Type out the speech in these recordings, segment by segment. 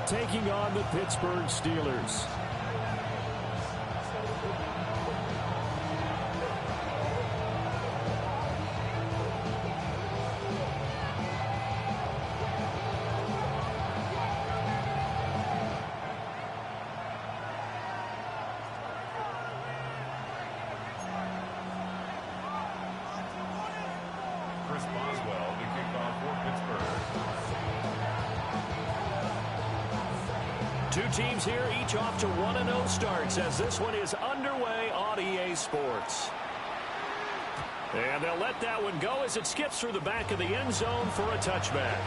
taking on the Pittsburgh Steelers. Two teams here, each off to 1-0 starts as this one is underway on EA Sports. And they'll let that one go as it skips through the back of the end zone for a touchback.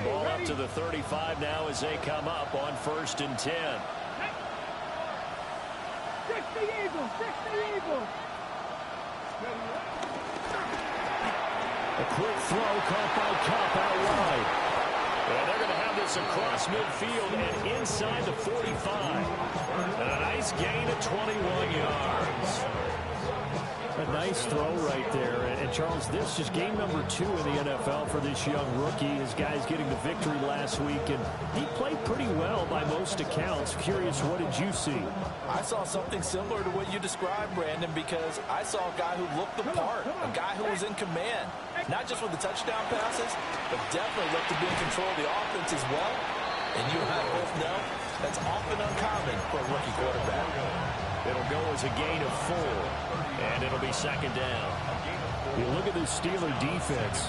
Ball up to the 35 now as they come up on 1st and 10. Fix the Eagles! Fix the Eagles! A quick throw caught by Cup out wide. Well, they're going to have this across midfield and inside the 45. And a nice gain of 21 yards. A nice throw right there. And Charles, this is game number 2 in the NFL for this young rookie. His guys getting the victory last week, and he played pretty well by most accounts. Curious, what did you see? I saw something similar to what you described, Brandon, because I saw a guy who looked the part, a guy who was in command, not just with the touchdown passes, but definitely looked to be in control of the offense as well. And you and I both know that's often uncommon for a rookie quarterback. It'll go as a gain of 4, and it'll be 2nd down. You look at this Steeler defense.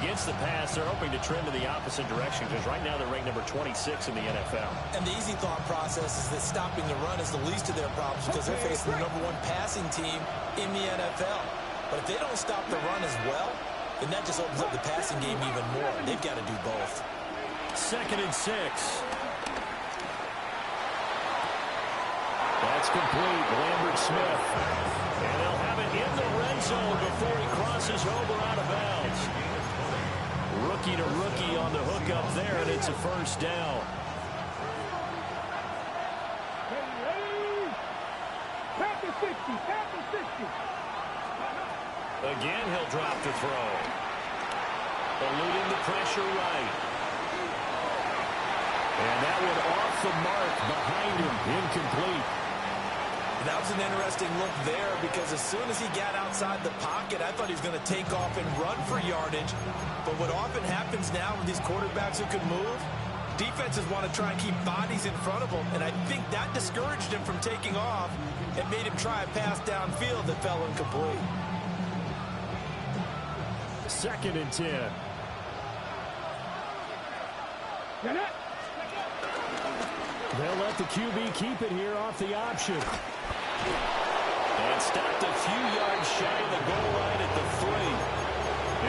Against the pass, they're hoping to trend in the opposite direction because right now they're ranked number 26 in the NFL. And the easy thought process is that stopping the run is the least of their problems because they're facing the number 1 passing team in the NFL. But if they don't stop the run as well, then that just opens up the passing game even more. They've got to do both. 2nd and 6. That's complete. Lambert Smith. And they'll have it in the red zone before he crosses over out of bounds. Rookie to rookie on the hook up there, and it's a 1st down. Pass the 60! Pass the 60! Again, he'll drop the throw. Eluding the pressure right. And that one off the mark behind him. Incomplete. That was an interesting look there because as soon as he got outside the pocket, I thought he was going to take off and run for yardage. But what often happens now with these quarterbacks who can move, defenses want to try and keep bodies in front of them, and I think that discouraged him from taking off and made him try a pass downfield that fell incomplete. 2nd and 10. They'll let the QB keep it here off the option. And stopped a few yards shy of the goal line at the 3.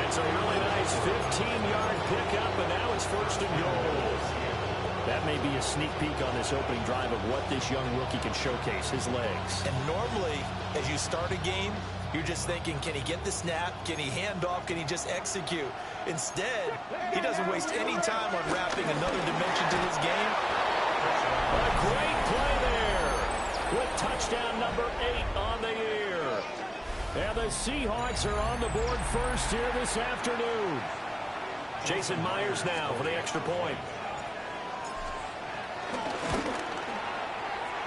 It's a really nice 15-yard pickup, and now it's 1st and goal. That may be a sneak peek on this opening drive of what this young rookie can showcase, his legs. And normally, as you start a game, you're just thinking, can he get the snap? Can he hand off? Can he just execute? Instead, he doesn't waste any time on wrapping another dimension to his game. A great play there with touchdown number 8 on the year. And the Seahawks are on the board first here this afternoon. Jason Myers now for the extra point.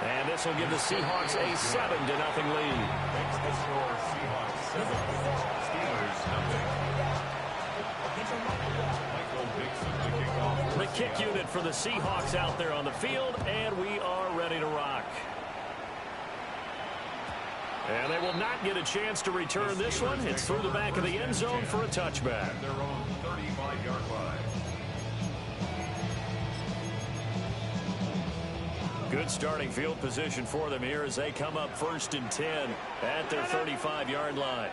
And this will give the Seahawks a 7-0 lead. Makes the score Seahawks 7, Steelers nothing. The kick unit for the Seahawks out there on the field, and we are ready to rock. And they will not get a chance to return this one. It's through the back of the end zone for a touchback. Their own 35-yard line. Good starting field position for them here as they come up 1st and 10 at their 35-yard line.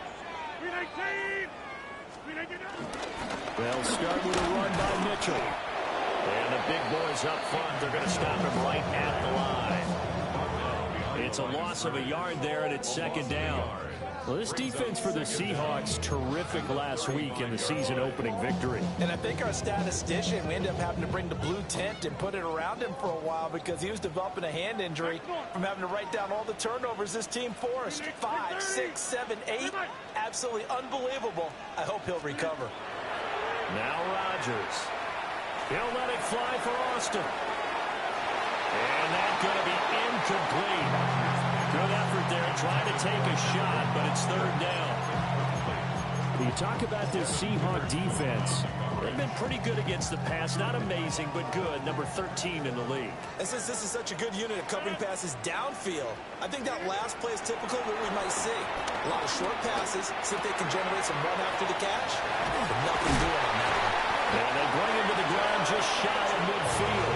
They'll start with a run by Mitchell. And the big boys up front, they're going to stop him right at the line. It's a loss of a yard there, and it's second down. Well, this defense for the Seahawks, terrific last week in the season-opening victory. And I think our statistician, we ended up having to bring the blue tent and put it around him for a while because he was developing a hand injury from having to write down all the turnovers this team forced. 5, 6, 7, 8. Absolutely unbelievable. I hope he'll recover. Now Rodgers. He'll let it fly for Austin. And that's going to be incomplete. Good effort there, trying to take a shot, but it's third down. You talk about this Seahawk defense. They've been pretty good against the pass. Not amazing, but good. Number 13 in the league. And since this is such a good unit of covering passes downfield, I think that last play is typically what we might see. A lot of short passes, see if they can generate some run after the catch. But nothing doing on that one. And they bring him to the ground just shy of midfield.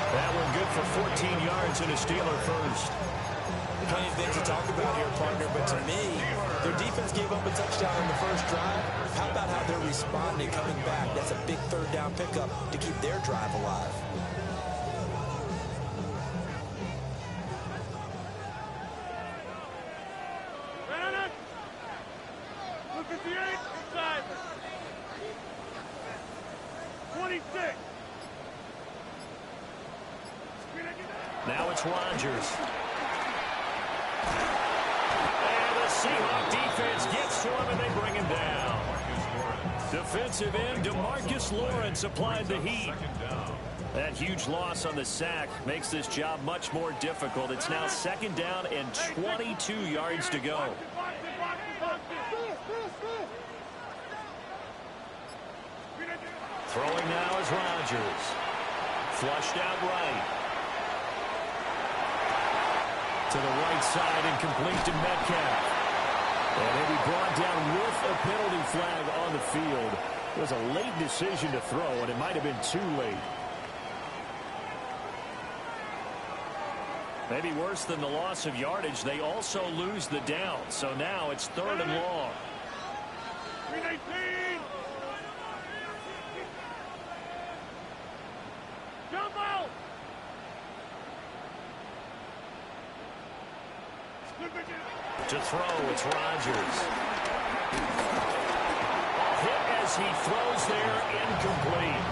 That one good for 14 yards and a Steeler first. Plenty of things to talk about here, partner, but to me, their defense gave up a touchdown on the first drive. How about how they're responding, coming back? That's a big third down pickup to keep their drive alive. Look at the 8 inside. 26. Now it's Rodgers. And the Seahawk defense gets to him, and they bring him down. Defensive end DeMarcus Lawrence applied the heat. That huge loss on the sack makes this job much more difficult. It's now second down and 22 yards to go. Throwing now is Rodgers. Flushed out right. To the right side and complete to Metcalf. And he'll be brought down with a penalty flag on the field. It was a late decision to throw, and it might have been too late. Maybe worse than the loss of yardage, they also lose the down. So now it's third and long. 319. Jump out. To throw, it's Rodgers. Hit as he throws there, incomplete.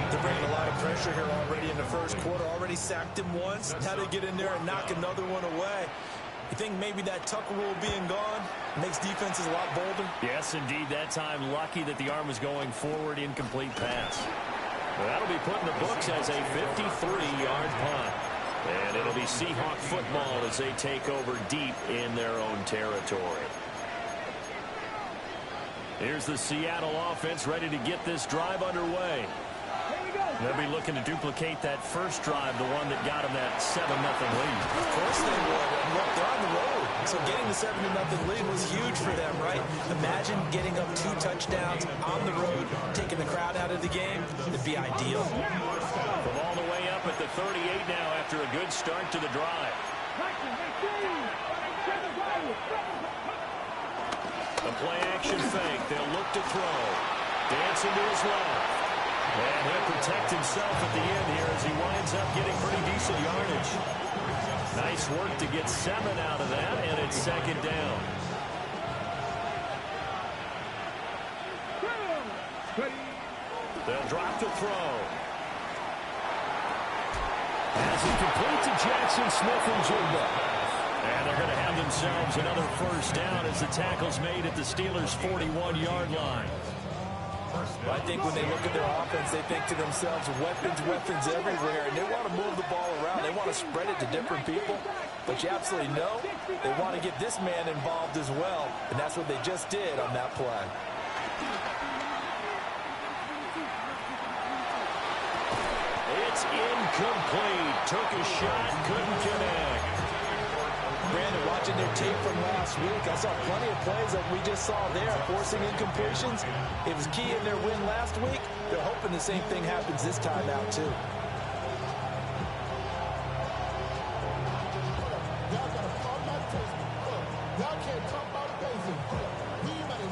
They're bringing a lot of pressure here already in the first quarter. Already sacked him once. Now they get in there and knock another one away. You think maybe that Tucker rule being gone makes defenses a lot bolder? Yes, indeed. That time, lucky that the arm was going forward, incomplete pass. Well, that'll be put in the books as a 53-yard punt. And it'll be Seahawk football as they take over deep in their own territory. Here's the Seattle offense ready to get this drive underway. They'll be looking to duplicate that first drive, the one that got them that 7-0 lead. Of course they would. And look, they're on the road. So getting the 7-0 lead was huge for them, right? Imagine getting up 2 touchdowns on the road, taking the crowd out of the game. It'd be ideal. From all the way up at the 38 now after a good start to the drive. A play-action fake. They'll look to throw. Dancing to his left. And he'll protect himself at the end here as he winds up getting pretty decent yardage. Nice work to get 7 out of that, and it's second down. They'll drop to throw. As he complete to Jackson Smith-Njigba. And they're going to have themselves another first down as the tackle's made at the Steelers' 41-yard line. I think when they look at their offense, they think to themselves, weapons, weapons everywhere, and they want to move the ball around. They want to spread it to different people, but you absolutely know they want to get this man involved as well, and that's what they just did on that play. It's incomplete. Took a shot, couldn't connect. Brandon, watching their tape from last week, I saw plenty of plays like we just saw there, forcing incompletions. It was key in their win last week. They're hoping the same thing happens this time out, too.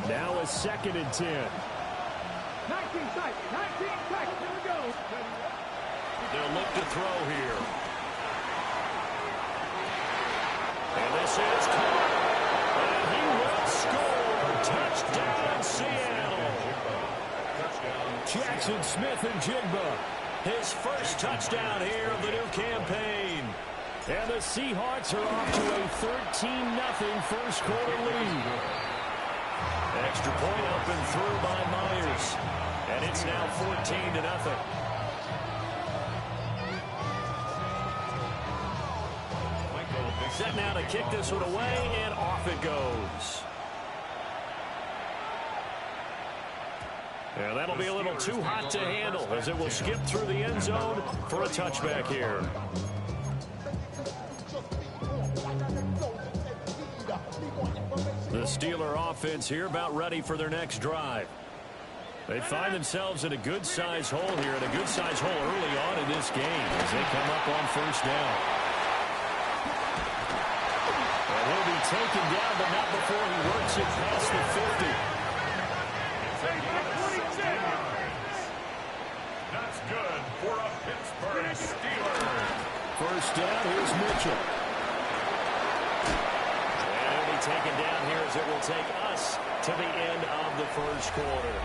Now a 2nd and 10. 19 seconds. 19 seconds. Here we go. They'll look to throw here. And this is caught. And he will score. Touchdown, Seattle. Jackson Smith and Jigba. His first touchdown here of the new campaign. And the Seahawks are off to a 13-0 first quarter lead. Extra point up and through by Myers. And it's now 14-0. Set now to kick this one away, and off it goes. And that'll be a little too hot to handle as it will skip through the end zone for a touchback here. The Steeler offense here about ready for their next drive. They find themselves in a good-sized hole here, and a good-sized hole early on in this game as they come up on first down. And he'll be taken down, but not before he works it past the 50. That's good for a Pittsburgh Steeler. First down, here's Mitchell. And he'll be taken down here as it will take us to the end of the first quarter.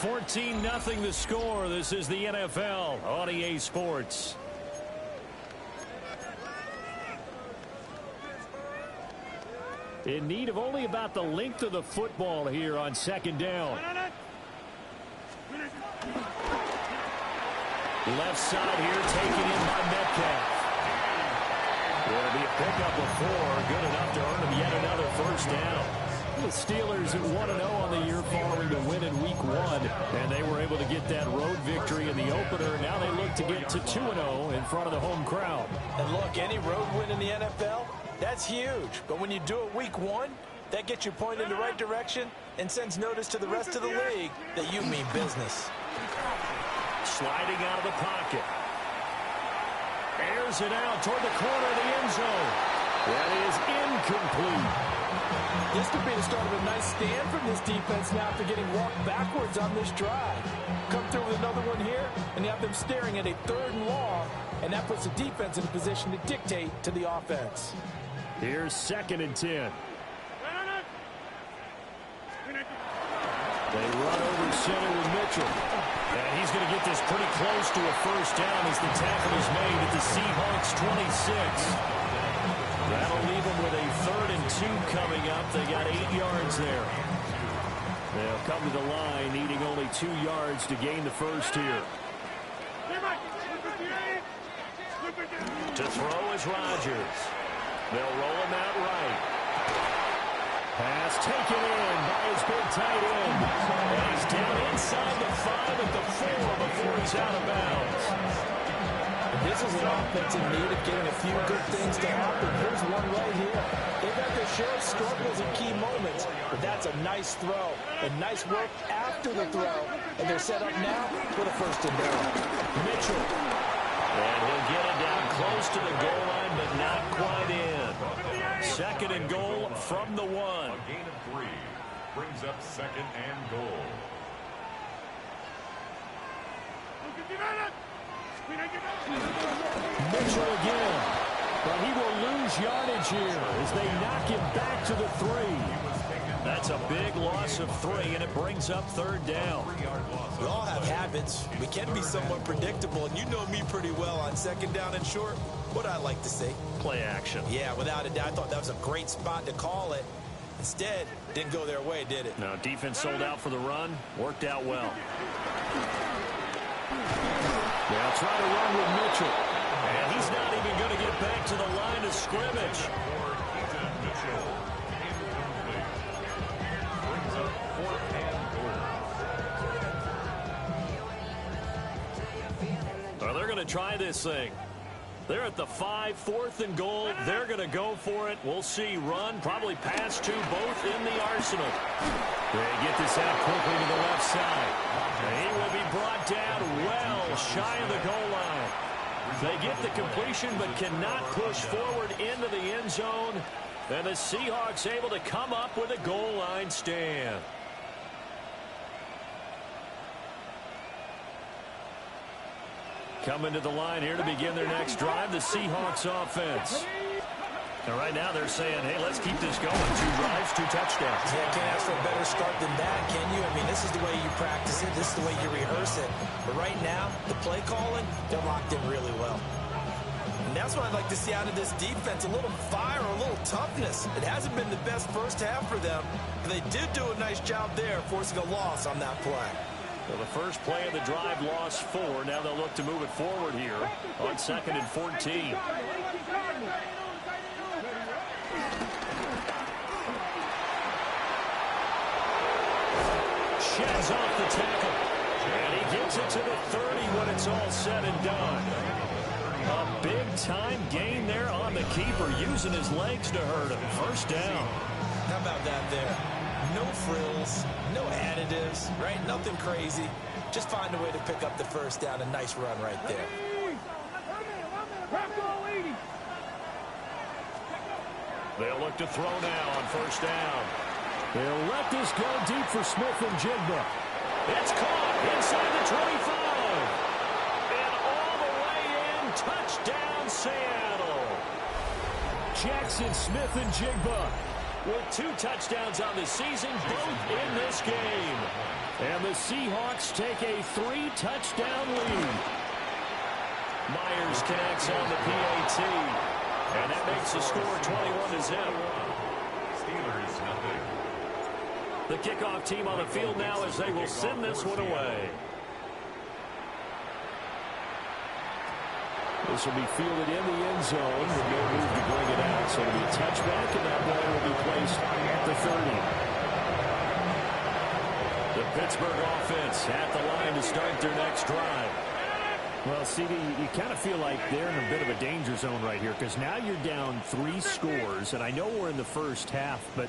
14-0 the score. This is the NFL on EA Sports. In need of only about the length of the football here on second down. Left side here taken in by Metcalf. It'll be a pickup of 4. Good enough to earn him yet another first down. The Steelers at 1-0 on the year following the win in Week 1. And they were able to get that road victory in the opener. Now they look to get to 2-0 in front of the home crowd. And look, any road win in the NFL, that's huge. But when you do it Week 1, that gets you pointed in the right direction and sends notice to the rest of the league that you mean business. Sliding out of the pocket. Airs it out toward the corner of the end zone. That is incomplete. This could be the start of a nice stand from this defense now after getting walked backwards on this drive. Come through with another one here, and you have them staring at a 3rd and long, and that puts the defense in a position to dictate to the offense. Here's 2nd and 10. They run over center with Mitchell. And he's going to get this pretty close to a first down as the tackle is made at the Seahawks 26. That'll leave them with a 3rd and 2 coming up. They got 8 yards there. They'll come to the line needing only 2 yards to gain the first here. To throw is Rodgers. They'll roll him out right. Pass taken in by his big tight end. And he's down inside the 5 at the 4 before he's out of bounds. This is an offense in need of getting a few good things to happen. Here's one right here. They've had their share of struggles in key moments, but that's a nice throw and nice work after the throw. And they're set up now for the first and goal. Mitchell. And he'll get it down close to the goal line, but not quite in. 2nd and goal from the 1. A gain of 3 brings up 2nd and goal. Mitchell again. But he will lose yardage here as they knock him back to the 3. That's a big loss of 3, and it brings up 3rd down. We all have habits. We can be somewhat predictable, and you know me pretty well on 2nd down and short. What I like to say. Play action. Yeah, without a doubt. I thought that was a great spot to call it. Instead, didn't go their way, did it? No, defense sold out for the run. Worked out well. They'll try to run with Mitchell. And he's not even going to get back to the line of scrimmage. Well, they're going to try this thing. They're at the 5, 4th and goal. They're going to go for it. We'll see. Run, probably pass to both in the arsenal. They get this out quickly to the left side. And he will be brought down well shy of the goal line. They get the completion but cannot push forward into the end zone. And the Seahawks able to come up with a goal line stand. Coming to the line here to begin their next drive, the Seahawks offense. And right now they're saying, hey, let's keep this going. 2 drives, 2 touchdowns. Yeah, can't ask for a better start than that, can you? I mean, this is the way you practice it. This is the way you rehearse it. But right now, the play calling, they're locked in really well. And that's what I'd like to see out of this defense, a little fire, a little toughness. It hasn't been the best first half for them, but they did do a nice job there, forcing a loss on that play. Well, the first play of the drive lost 4. Now they'll look to move it forward here on 2nd and 14. Sheds off the tackle. And he gets it to the 30 when it's all said and done. A big-time gain there on the keeper, using his legs to hurt him. First down. How about that there? No frills, no additives, right? Nothing crazy. Just find a way to pick up the first down. A nice run right there. They'll look to throw now on first down. They'll let this go deep for Smith and Jigba. It's caught inside the 25. And all the way in, touchdown Seattle. Jackson, Smith, and Jigba with 2 touchdowns on the season, both in this game. And the Seahawks take a 3-touchdown lead. Myers connects on the PAT. And that makes the score 21-0. Steelers, nothing. The kickoff team on the field now as they will send this one away. This will be fielded in the end zone with no move to bring it out. So it'll be a touchback, and that ball will be placed at the 30. The Pittsburgh offense at the line to start their next drive. Well, CD, you kind of feel like they're in a bit of a danger zone right here because now you're down 3 scores, and I know we're in the first half, but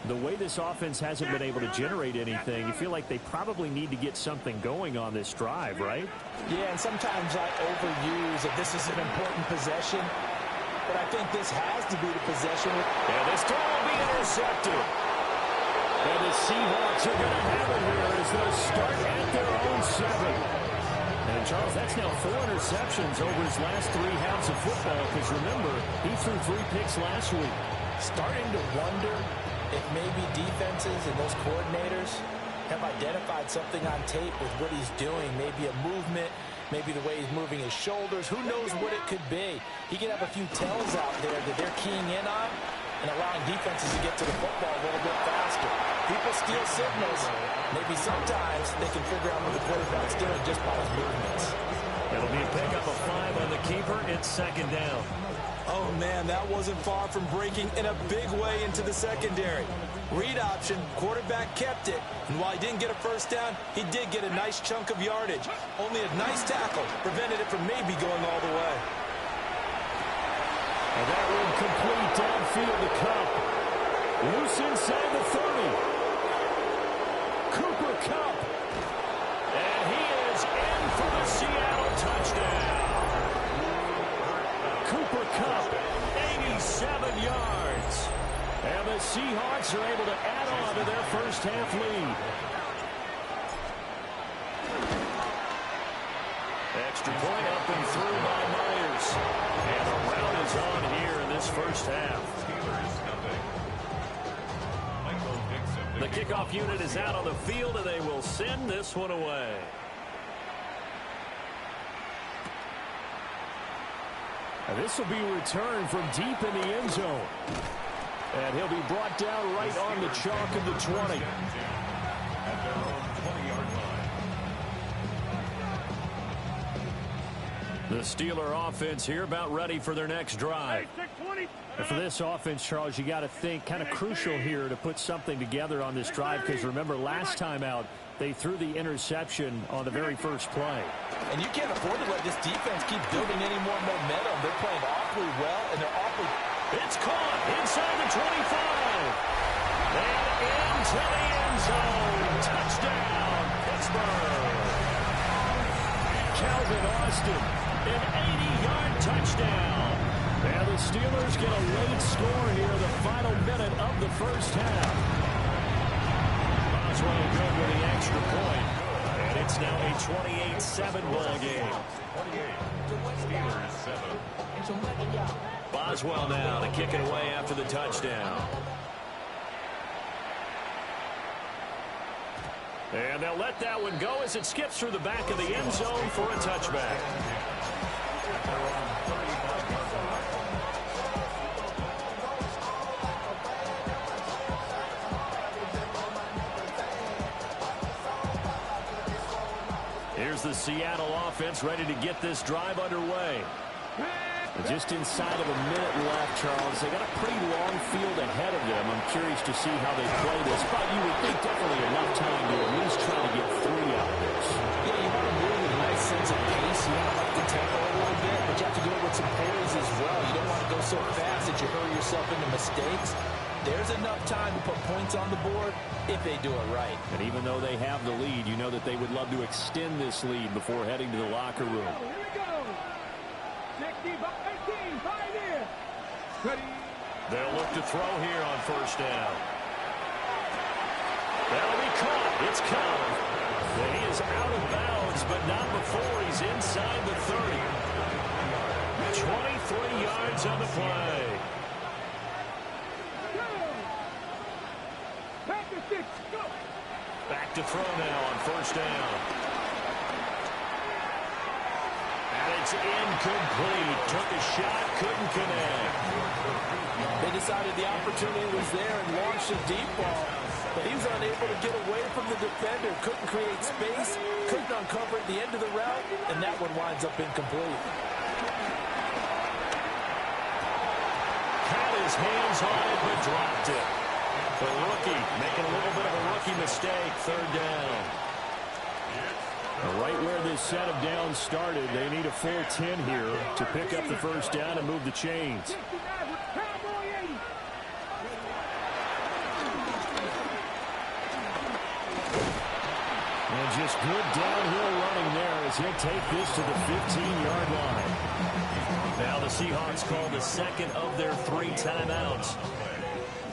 the way this offense hasn't been able to generate anything, you feel like they probably need to get something going on this drive, right? Yeah, and sometimes I overuse that this is an important possession, but I think this has to be the possession. And this throw will be intercepted. And the Seahawks are going to have it here as they'll start at their own 7. And, Charles, that's now 4 interceptions over his last 3 halves of football because, remember, he threw 3 picks last week. Starting to wonder if maybe defenses and those coordinators have identified something on tape with what he's doing, maybe a movement, maybe the way he's moving his shoulders. Who knows what it could be? He could have a few tells out there that they're keying in on and allowing defenses to get to the football a little bit faster. People steal signals. Maybe sometimes they can figure out what the quarterback's doing just by his movements. It'll be a pickup of 5 on the keeper. It's 2nd down. Oh, man, that wasn't far from breaking in a big way into the secondary. Read option, quarterback kept it, and while he didn't get a first down, he did get a nice chunk of yardage. Only a nice tackle prevented it from maybe going all the way. And that one complete downfield to Kupp. Loose inside the 30. Cooper Kupp. And he is in for the Seattle touchdown. Cooper Kupp, 87 yards. And the Seahawks are able to add on to their first half lead. Extra point up and through by Myers. And a rout is on here in this first half. The kickoff unit is out on the field, and they will send this one away. And this will be returned from deep in the end zone. And he'll be brought down right on the chalk of the 20. At their own 20-yard line. The Steeler offense here about ready for their next drive. And for this offense, Charles, you got to think kind of crucial here to put something together on this drive because remember last time out they threw the interception on the very first play. And you can't afford to let this defense keep building any more momentum. They're playing awfully well, and they're awfully... It's caught inside the 25. And into the end zone. Touchdown, Pittsburgh. Calvin Austin, an 80-yard touchdown. And the Steelers get a late score here, the final minute of the first half. Boswell good with the extra point. And it's now a 28-7 ball game. 28. Steelers 7. does well now to kick it away after the touchdown. And they'll let that one go as it skips through the back of the end zone for a touchback. Here's the Seattle offense ready to get this drive underway. Just inside of a minute left, Charles. They got a pretty long field ahead of them. I'm curious to see how they play this, but you would think definitely enough time to at least try to get 3 out of this. Yeah, you want to move with a nice sense of pace. You want to up the tempo a little bit, but you have to do it with some poise as well. You don't want to go so fast that you hurry yourself into mistakes. There's enough time to put points on the board if they do it right. And even though they have the lead, you know that they would love to extend this lead before heading to the locker room. Here we go. 60 by 18, 5 here. Ready. They'll look to throw here on first down. That'll be caught. It's caught. And he is out of bounds, but not before he's inside the 30. 23 yards on the play. Back to 6. Go. Back to throw now on first down. And it's incomplete. Took a shot, couldn't connect. They decided the opportunity was there and launched a deep ball, but he was unable to get away from the defender. Couldn't create space, couldn't uncover at the end of the route, and that one winds up incomplete. Had his hands on it, but dropped it. The rookie making a little bit of a rookie mistake, third down. Right where this set of downs started, they need a full 10 here to pick up the first down and move the chains. And just good downhill running there as he'll take this to the 15-yard line. Now the Seahawks call the second of their 3 timeouts,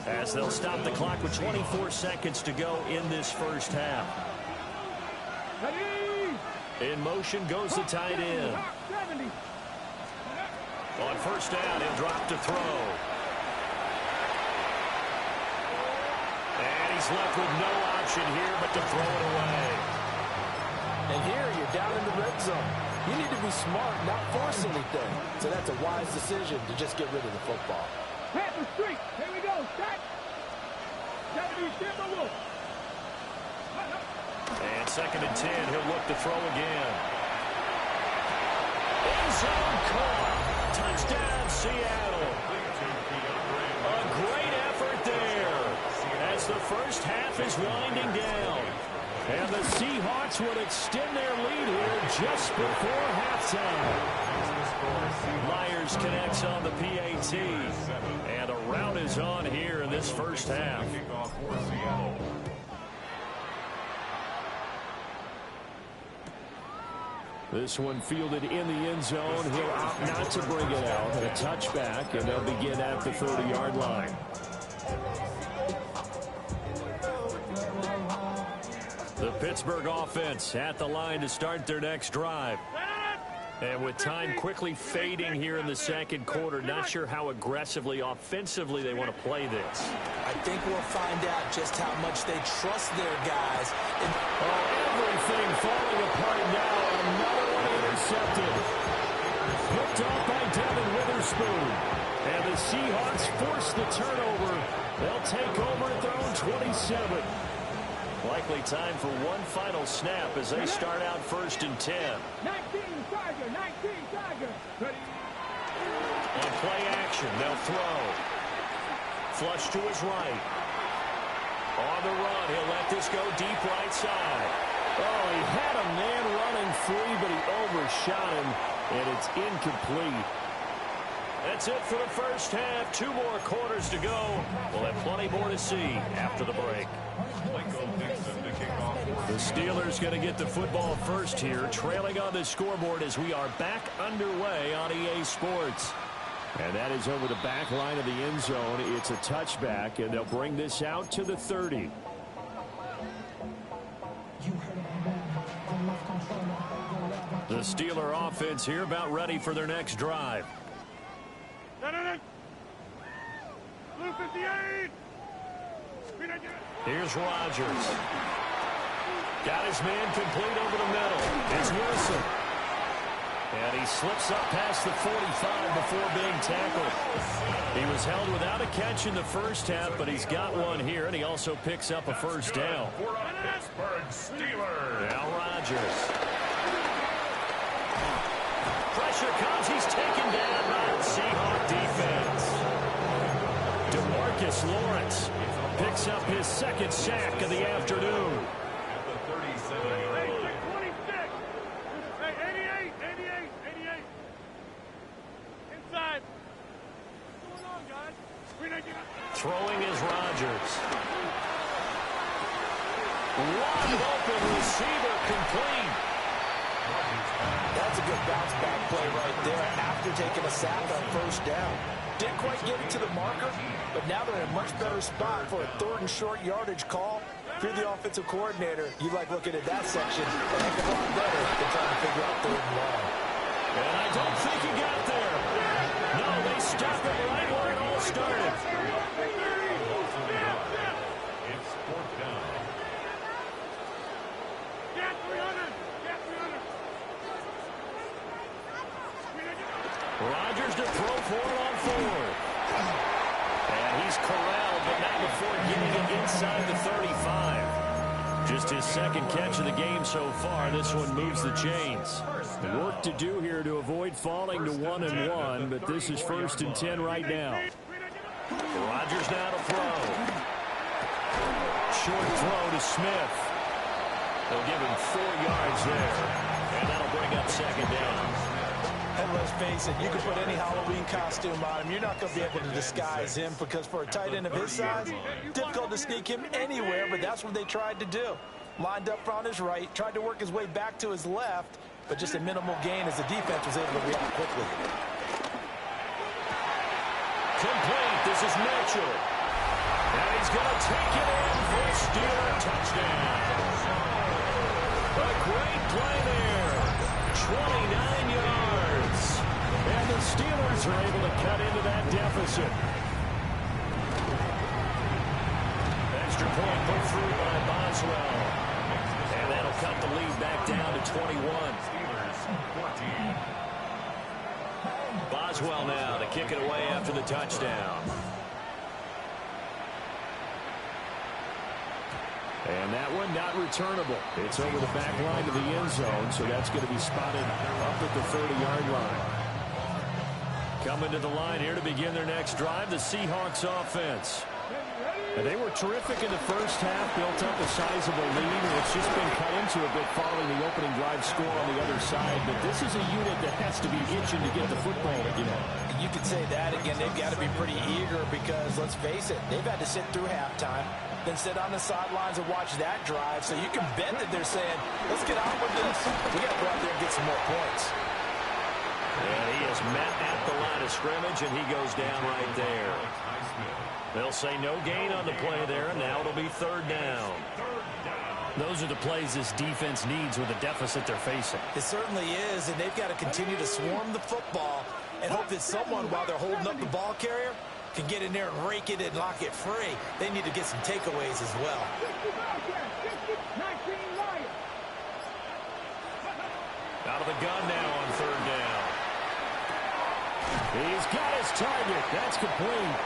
as they'll stop the clock with 24 seconds to go in this first half. In motion goes the tight end. On first down, he'll drop to throw. And he's left with no option here but to throw it away. And here you're down in the red zone. You need to be smart, not force anything. So that's a wise decision to just get rid of the football. Panther streak. Here we go. Start. And second and 10, he'll look to throw again. End zone caught. Touchdown, Seattle. A great effort there as the first half is winding down. And the Seahawks will extend their lead here just before halftime. Myers connects on the PAT. And a rout is on here in this first half. This one fielded in the end zone. He'll opt not to bring it out. A touchback, and they'll begin at the 30-yard line. The Pittsburgh offense at the line to start their next drive. And with time quickly fading here in the second quarter, not sure how aggressively, offensively they want to play this. I think we'll find out just how much they trust their guys. Everything falling apart now. Another one intercepted. Picked off by Devin Witherspoon. And the Seahawks force the turnover. They'll take over at their own 27. Likely time for one final snap as they start out first and 10. 19 Tiger, 19 Tiger. Ready. On play action, they'll throw. Flush to his right. On the run, he'll let this go deep right side. Oh, he had a man running free, but he overshot him, and it's incomplete. That's it for the first half. 2 more quarters to go. We'll have plenty more to see after the break. The Steelers going to get the football first here, trailing on the scoreboard as we are back underway on EA Sports. And that is over the back line of the end zone. It's a touchback, and they'll bring this out to the 30. The Steeler offense here about ready for their next drive. Here's Rodgers. Got his man complete over the middle. It's Wilson. And he slips up past the 45 before being tackled. He was held without a catch in the first half, but he's got one here, and he also picks up a first down. Pittsburgh Steelers. Now Rodgers. Pressure comes. He's taken down by the Seahawk defense. DeMarcus Lawrence picks up his second sack of the afternoon. At the 37-yard line. 26. Hey, 88. Inside. What's going on, guys? Throwing is Rodgers. Wide open receiver complete. That's a good bounce back play right there after taking a sack on first down. Didn't quite get it to the marker, but now they're in a much better spot for a 3rd and short yardage call. If you're the offensive coordinator, you like looking at that section a heck of a lot better than trying to figure out 3rd and long. And I don't think he got there. No, they stopped it right where it all started. It's 4th down. Get 300. Rodgers to throw for it on 4th. And he's corralled, but not before getting it inside the 35. Just his second catch of the game so far. This one moves the chains. Work to do here to avoid falling to 1-1, but this is 1st and 10 right now. Rodgers now to throw. Short throw to Smith. They'll give him 4 yards there, and that'll bring up 2nd down. And let's face it, you can put any Halloween costume on him. You're not going to be able to disguise him because for a tight end of his size, difficult to sneak him anywhere, but that's what they tried to do. Lined up on his right, tried to work his way back to his left, but just a minimal gain as the defense was able to react quickly. Complete. This is Mitchell. And he's going to take it in for a Steeler touchdown. A great play there. 29 yards. And the Steelers are able to cut into that deficit. Extra point put through by Boswell. And that'll cut the lead back down to 21. Steelers 14. Boswell now to kick it away after the touchdown. And that one not returnable. It's over the back line of the end zone, so that's going to be spotted up at the 30-yard line. Coming to the line here to begin their next drive, the Seahawks offense. And they were terrific in the first half, built up a sizable lead, and it's just been cut into a bit following the opening drive score on the other side. But this is a unit that has to be itching to get the football again. You could say that again. They've got to be pretty eager because, let's face it, they've had to sit through halftime, then sit on the sidelines and watch that drive. So you can bet that they're saying, let's get on with this. We got to go out there and get some more points. And he is met at the line of scrimmage, and he goes down right there. They'll say no gain on the play there, and now it'll be 3rd down. Those are the plays this defense needs with the deficit they're facing. It certainly is, and they've got to continue to swarm the football and hope that someone, while they're holding up the ball carrier, can get in there and rake it and lock it free. They need to get some takeaways as well. Out of the gun now on 3rd down. He's got his target. That's complete.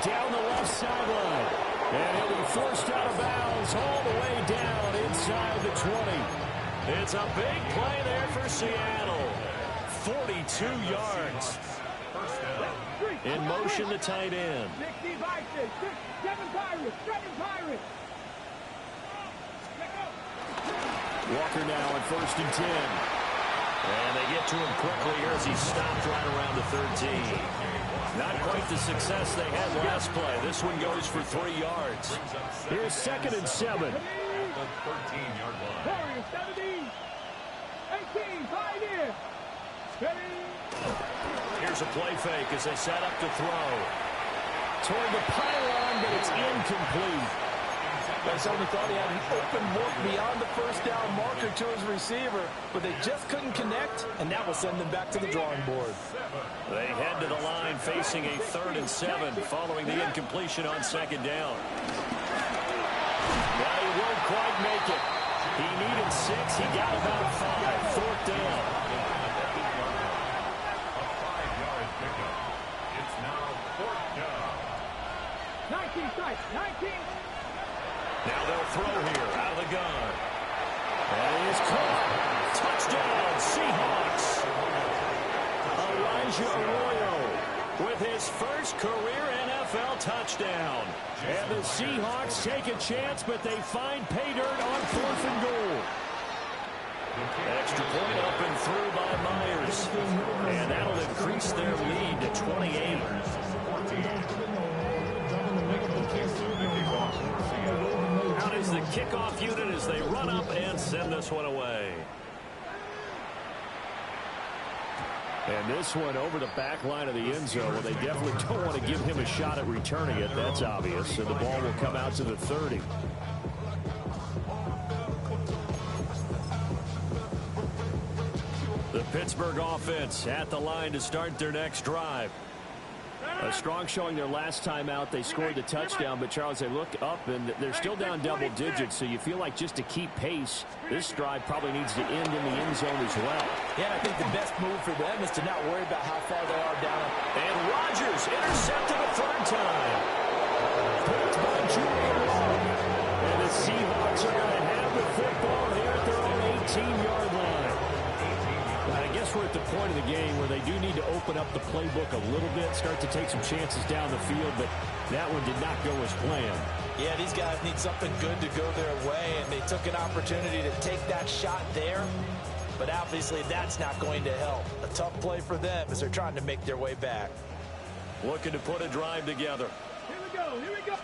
Down the left sideline. And he'll be forced out of bounds all the way down inside the 20. It's a big play there for Seattle. 42 yards. In motion, the tight end. 7 Pirates. Walker now on 1st and 10. And they get to him quickly here as he stopped right around the 13. Not quite the success they had last play. This one goes for 3 yards. Here's 2nd and 7. At the 13-yard line. Warriors 17. 18. 5 in. Here's a play fake as they set up to throw. Toward the pylon, but it's incomplete. I certainly thought he had an open look beyond the first down marker to his receiver, but they just couldn't connect, and that will send them back to the drawing board. They head to the line facing a 3rd and 7 following the incompletion on 2nd down. Now he won't quite make it. He needed 6. He got about 5. 4th down. A 5-yard pickup. It's now 4th down. 19 strikes. 19. Now they'll throw here out of the gun. That is caught. Touchdown, Seahawks. Elijah Arroyo with his first career NFL touchdown. And the Seahawks take a chance, but they find pay dirt on 4th and goal. Extra point up and through by Myers. And that'll increase their lead to 28. Out is the kickoff unit as they run up and send this one away. And this one over the back line of the end zone. Well, they definitely don't want to give him a shot at returning it. That's obvious. And the ball will come out to the 30. The Pittsburgh offense at the line to start their next drive. A strong showing their last time out. They scored the touchdown, but Charles, they look up and they're still down double digits, so you feel like just to keep pace, this drive probably needs to end in the end zone as well. Yeah, I think the best move for them is to not worry about how far they are down. And Rodgers intercepted a 3rd time. Picked by Julian Long. And the Seahawks are going to have the football here at their own 18-yard line. I guess we're at the point of the game where they do need to open up the playbook a little bit, start to take some chances down the field, but that one did not go as planned. Yeah, these guys need something good to go their way, and they took an opportunity to take that shot there, but obviously that's not going to help. A tough play for them as they're trying to make their way back. Looking to put a drive together. Here we go. Here we go.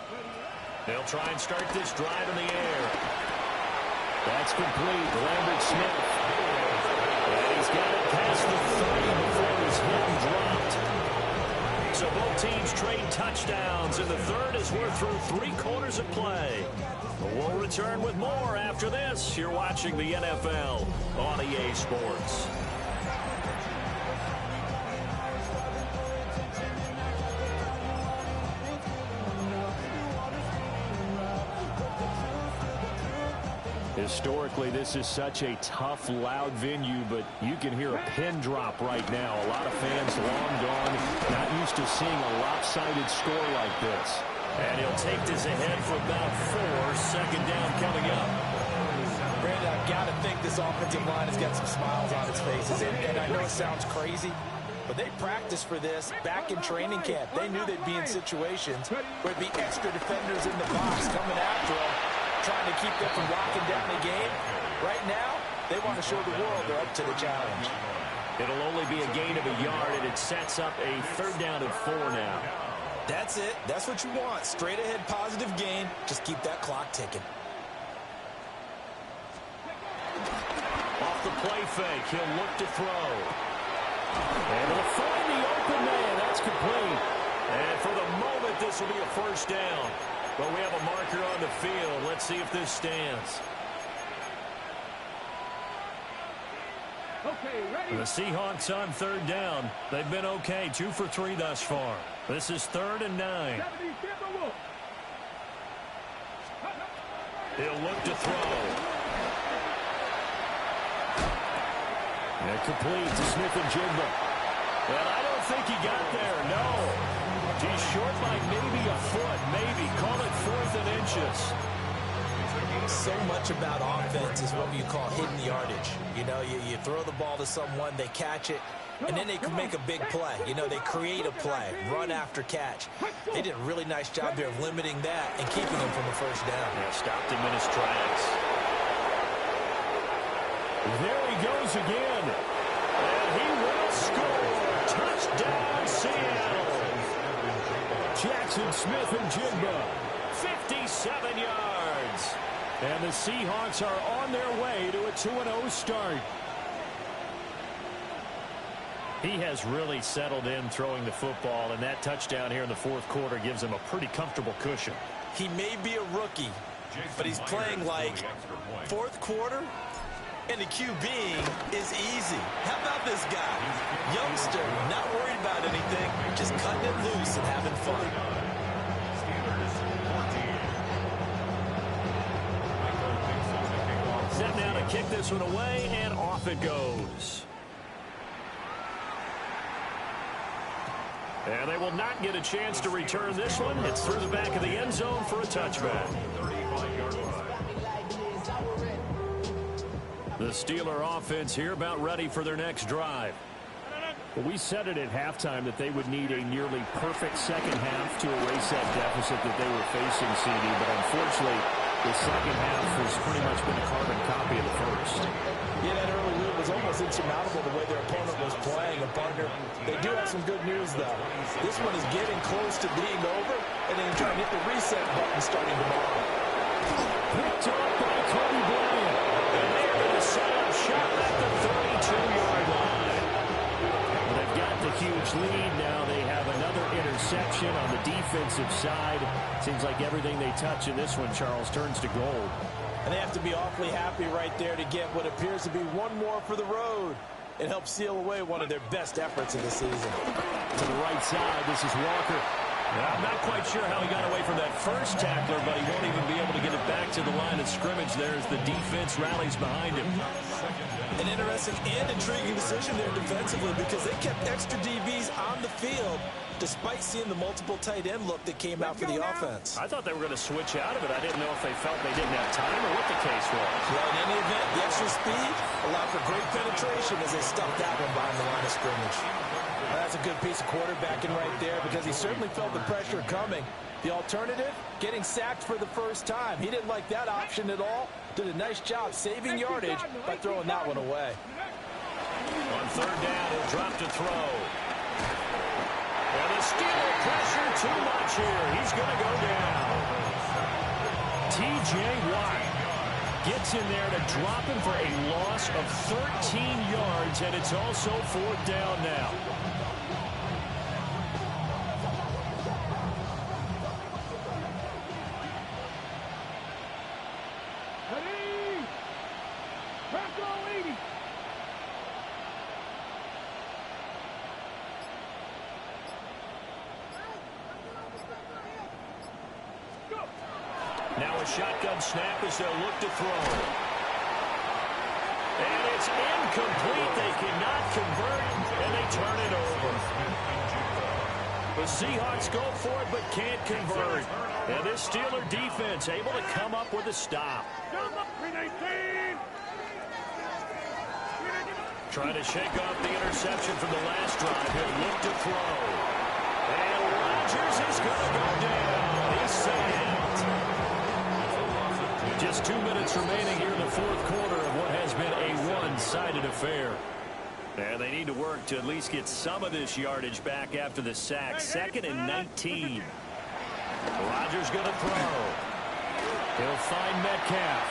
They'll try and start this drive in the air. That's complete. Lambert Smith. And he's got it past the 30 before he's hit and dropped. So both teams trade touchdowns, and the 3rd as we're through 3 quarters of play. We'll return with more after this. You're watching the NFL on EA Sports. Historically, this is such a tough, loud venue, but you can hear a pin drop right now. A lot of fans long gone, not used to seeing a lopsided score like this. And he'll take this ahead for about 4. 2nd down coming up. Brandon, I've got to think this offensive line has got some smiles on its faces, and I know it sounds crazy, but they practiced for this back in training camp. They knew they'd be in situations where there'd be extra defenders in the box coming after them, trying to keep them from locking down the game. Right now, they want to show the world they're up to the challenge. It'll only be a gain of a yard, and it sets up a 3rd down and 4 now. That's it. That's what you want. Straight ahead positive gain. Just keep that clock ticking. Off the play fake, he'll look to throw. And they'll find the open man. That's complete. And for the moment, this will be a 1st down. But we have a marker on the field. Let's see if this stands. Okay, ready. The Seahawks on 3rd down. They've been okay, 2 for 3 thus far. This is 3rd and 9. 70 Timberwolves. He'll look to throw. And complete to Smith and Jigba. Well, I don't think he got there, no. He's short by maybe a foot, maybe. Call it 4th and inches. So much about offense is what you call hidden yardage. You know, you throw the ball to someone, they catch it, and then they can make a big play. You know, they create a play, run after catch. They did a really nice job there of limiting that and keeping him from a 1st down. Yeah, stopped him in his tracks. There he goes again. And he will score. Touchdown, Seattle. Jackson Smith and Jigba. 57 yards. And the Seahawks are on their way to a 2-0 start. He has really settled in throwing the football, and that touchdown here in the 4th quarter gives him a pretty comfortable cushion. He may be a rookie, but he's playing like fourth quarter, and the QB is easy. How about this guy? Youngster, not worried about anything, just cutting it loose and having fun. Set now to kick this one away, and off it goes. And they will not get a chance to return this one. It's through the back of the end zone for a touchback. The Steeler offense here about ready for their next drive. Well, we said it at halftime that they would need a nearly perfect second half to erase that deficit that they were facing, CD. But unfortunately, the second half has pretty much been a carbon copy of the first. Yeah, that early lead was almost insurmountable the way their opponent was playing. And, partner, they do have some good news, though. This one is getting close to being over, and then trying to hit the reset button starting tomorrow. Picked up by Kobe Bryant. And they're going to set up shop at the 32-yard line. Well, they've got the huge lead now. They have another interception on the defensive side. Seems like everything they touch in this one, Charles, turns to gold. And they have to be awfully happy right there to get what appears to be one more for the road. It helps seal away one of their best efforts of the season. To the right side, this is Walker. I'm not quite sure how he got away from that first tackler, but he won't even be able to get it back to the line of scrimmage there as the defense rallies behind him. An interesting and intriguing decision there defensively because they kept extra DBs on the field despite seeing the multiple tight end look that came out for the offense. I thought they were going to switch out of it. I didn't know if they felt they didn't have time or what the case was. Well, in any event, the extra speed allowed for great penetration as they stuffed that one behind the line of scrimmage. That's a good piece of quarterbacking right there because he certainly felt the pressure coming. The alternative, getting sacked for the first time. He didn't like that option at all. Did a nice job saving yardage by throwing that one away. On third down, he'll drop to throw. And the Steeler pressure too much here. He's going to go down. T.J. Watt gets in there to drop him for a loss of 13 yards, and it's also fourth down now. Ready? Press all 80. Now a shotgun snap as they'll look to throw. And it's incomplete. They cannot convert, and they turn it over. The Seahawks go for it, but can't convert. And this Steeler defense able to come up with a stop. Trying to shake off the interception from the last drive. He'll look to throw. And Rodgers is going to go down. He's sacked. Just 2 minutes remaining here in the fourth quarter of what has been a one-sided affair. And they need to work to at least get some of this yardage back after the sack. 2nd and 19. Rodgers going to throw. He'll find Metcalf.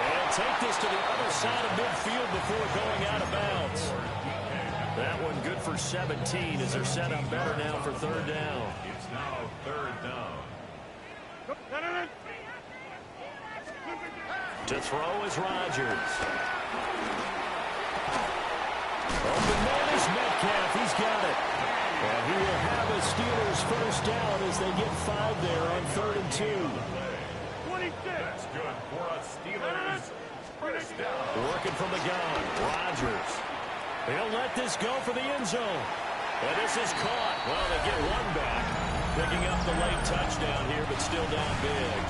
And take this to the other side of midfield before going out of bounds. That one good for 17 as they're set up better now for third down. It's now third down. To throw is Rodgers. Open man is Metcalf. He's got it. And he will have a Steelers first down as they get 5 there on 3rd and 2. 26. That's good for a Steelers first down. Working from the gun. Rodgers. He'll let this go for the end zone. And this is caught. Well, they get one back. Picking up the late touchdown here, but still down big.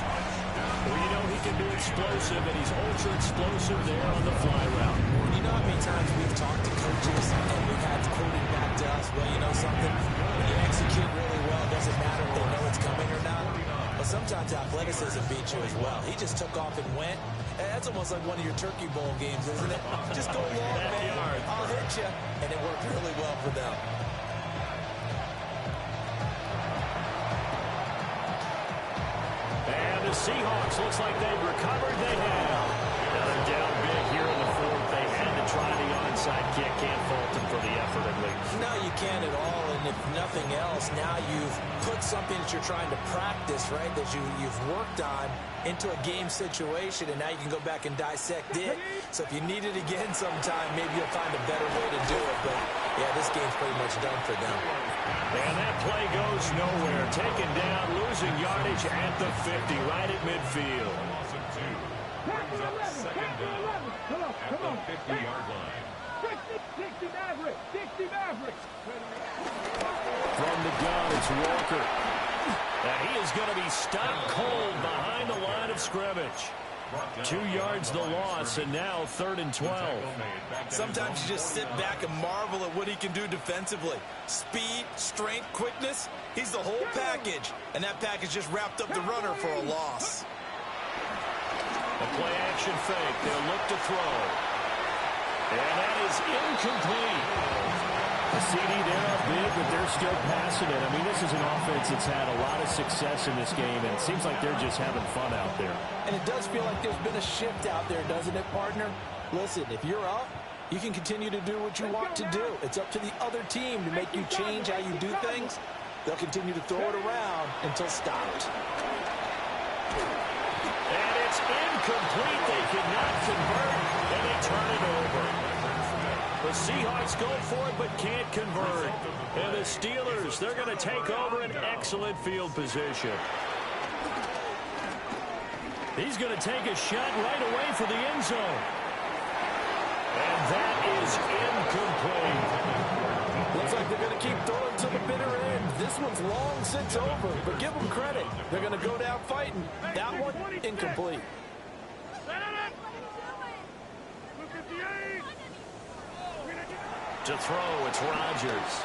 Well, you know he can be explosive, and he's ultra-explosive there on the fly route. You know how many times we've talked to coaches and we've had quoting back to us, well, you know something? When you execute really well, it doesn't matter if they know it's coming or not. But sometimes athleticism beats you as well. He just took off and went. And that's almost like one of your Turkey Bowl games, isn't it? Just go long, man. I'll hit you. And it worked really well for them. And the Seahawks looks like they've recovered. They have. Now they're down big here in the fourth. They had to try the onside kick. Can't fault him for the effort, at least. No, you can't at all. And if nothing else, now you've put something that you're trying to practice, right, that you've worked on into a game situation, and now you can go back and dissect it. So if you need it again sometime, maybe you'll find a better way to do it. But, yeah, this game's pretty much done for them. And that play goes nowhere. Taken down, losing yardage at the 50, right at midfield. Loss of 2. Brings up second down at the 50-yard line. 60 Mavericks. 60 Mavericks. From the gun, it's Walker. And he is going to be stopped cold behind the line of scrimmage. 2 yards the loss, and now 3rd and 12. Sometimes you just sit back and marvel at what he can do defensively. Speed, strength, quickness. He's the whole package. And that package just wrapped up the runner for a loss. A play action fake. They'll look to throw. And that is incomplete. The CD, they're up big, but they're still passing it. I mean, this is an offense that's had a lot of success in this game, and it seems like they're just having fun out there. And it does feel like there's been a shift out there, doesn't it, partner? Listen, if you're up, you can continue to do what you want to do. It's up to the other team to make you change how you do things. They'll continue to throw it around until stopped. And it's incomplete. They cannot convert, and they turn it over. The Seahawks go for it but can't convert. And the Steelers, they're going to take over an excellent field position. He's going to take a shot right away for the end zone. And that is incomplete. Looks like they're going to keep throwing to the bitter end. This one's long since over, but give them credit. They're going to go down fighting. That one, incomplete. To throw, it's Rodgers.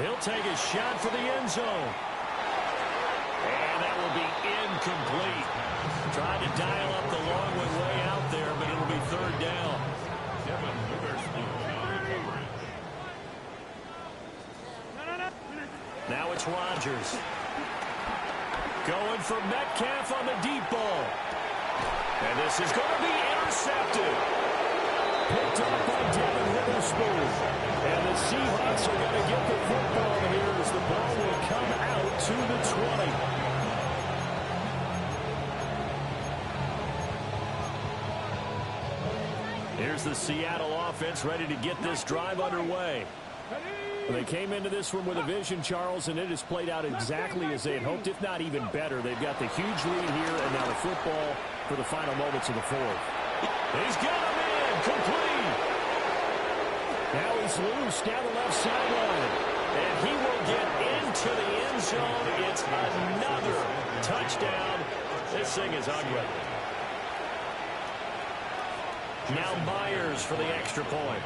He'll take a shot for the end zone. And that will be incomplete. Trying to dial up the long way out there, but it'll be 3rd down. Devin Witherspoon on coverage. Now it's Rodgers. Going for Metcalf on the deep ball. And this is going to be intercepted. Picked up by Devin Witherspoon. And the Seahawks are going to get the football here as the ball will come out to the 20. Here's the Seattle offense ready to get this drive underway. They came into this one with a vision, Charles, and it has played out exactly as they had hoped, if not even better. They've got the huge lead here, and now the football for the final moments of the 4th. He's got him in, complete. Now he's loose down the left sideline, and he will get into the end zone. It's another touchdown. This thing is ugly. Now Myers for the extra point.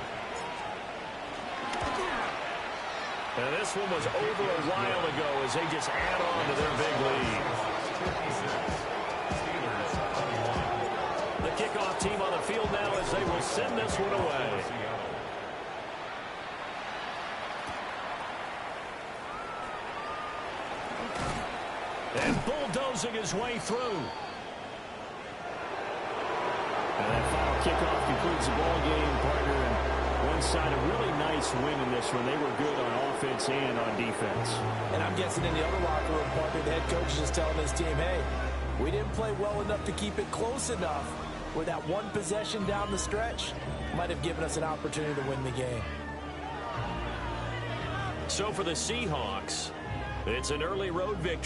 And this one was over a while ago as they just add on to their big lead. The kickoff team on the field now as they will send this one away. And bulldozing his way through. And that final kickoff concludes the ball game, partner. And one side, a really nice win in this one. They were good on offense and on defense. And I'm guessing in the other locker room, partner, the head coach is just telling his team, hey, we didn't play well enough to keep it close enough where that one possession down the stretch might have given us an opportunity to win the game. So for the Seahawks, it's an early road victory.